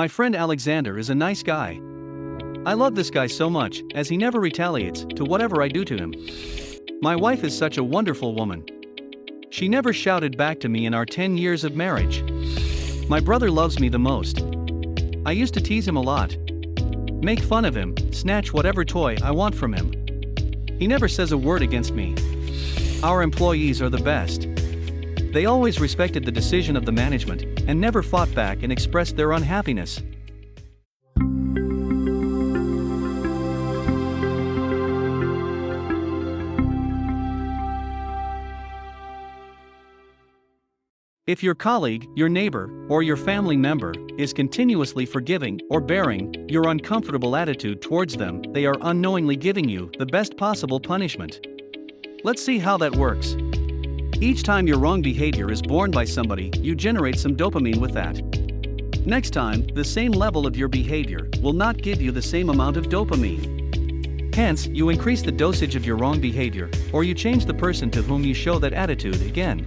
My friend Alexander is a nice guy. I love this guy so much, as he never retaliates to whatever I do to him. My wife is such a wonderful woman. She never shouted back to me in our 10 years of marriage. My brother loves me the most. I used to tease him a lot. Make fun of him, snatch whatever toy I want from him. He never says a word against me. Our employees are the best. They always respected the decision of the management, and never fought back and expressed their unhappiness. If your colleague, your neighbor, or your family member is continuously forgiving or bearing your uncomfortable attitude towards them, they are unknowingly giving you the best possible punishment. Let's see how that works. Each time your wrong behavior is borne by somebody, you generate some dopamine with that. Next time, the same level of your behavior will not give you the same amount of dopamine. Hence, you increase the dosage of your wrong behavior, or you change the person to whom you show that attitude again.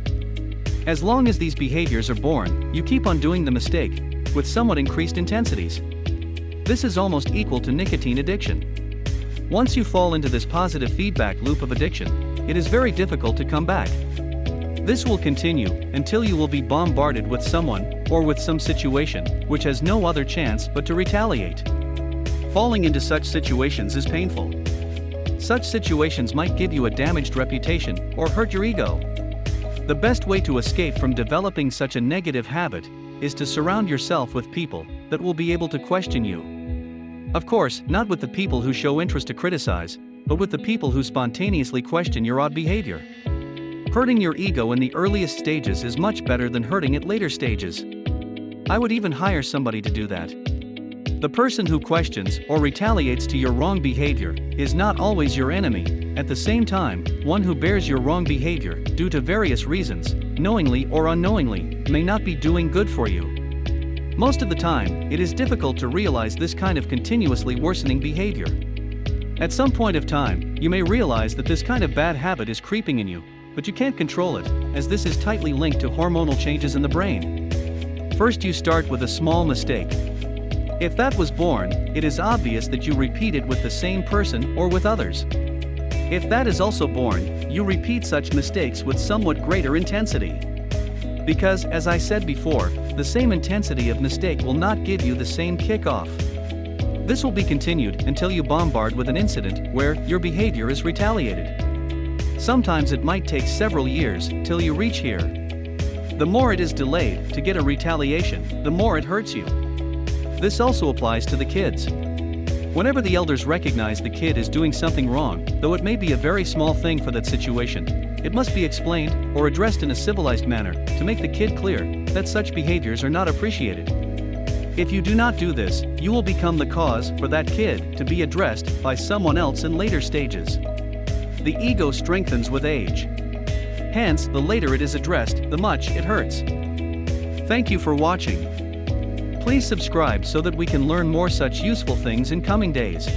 As long as these behaviors are born, you keep on doing the mistake, with somewhat increased intensities. This is almost equal to nicotine addiction. Once you fall into this positive feedback loop of addiction, it is very difficult to come back. This will continue until you will be bombarded with someone, or with some situation, which has no other chance but to retaliate. Falling into such situations is painful. Such situations might give you a damaged reputation, or hurt your ego. The best way to escape from developing such a negative habit is to surround yourself with people that will be able to question you. Of course, not with the people who show interest to criticize, but with the people who spontaneously question your odd behavior. Hurting your ego in the earliest stages is much better than hurting at later stages. I would even hire somebody to do that. The person who questions or retaliates to your wrong behavior is not always your enemy. At the same time, one who bears your wrong behavior, due to various reasons, knowingly or unknowingly, may not be doing good for you. Most of the time, it is difficult to realize this kind of continuously worsening behavior. At some point of time, you may realize that this kind of bad habit is creeping in you, but you can't control it, as this is tightly linked to hormonal changes in the brain. First, you start with a small mistake. If that was born, it is obvious that you repeat it with the same person or with others. If that is also born, you repeat such mistakes with somewhat greater intensity. Because, as I said before, the same intensity of mistake will not give you the same kickoff. This will be continued until you bombard with an incident where your behavior is retaliated. Sometimes it might take several years till you reach here. The more it is delayed to get a retaliation, the more it hurts you. This also applies to the kids. Whenever the elders recognize the kid is doing something wrong, though it may be a very small thing for that situation, it must be explained or addressed in a civilized manner to make the kid clear that such behaviors are not appreciated. If you do not do this, you will become the cause for that kid to be addressed by someone else in later stages. The ego strengthens with age. Hence, the later it is addressed, the much it hurts. Thank you for watching. Please subscribe so that we can learn more such useful things in coming days.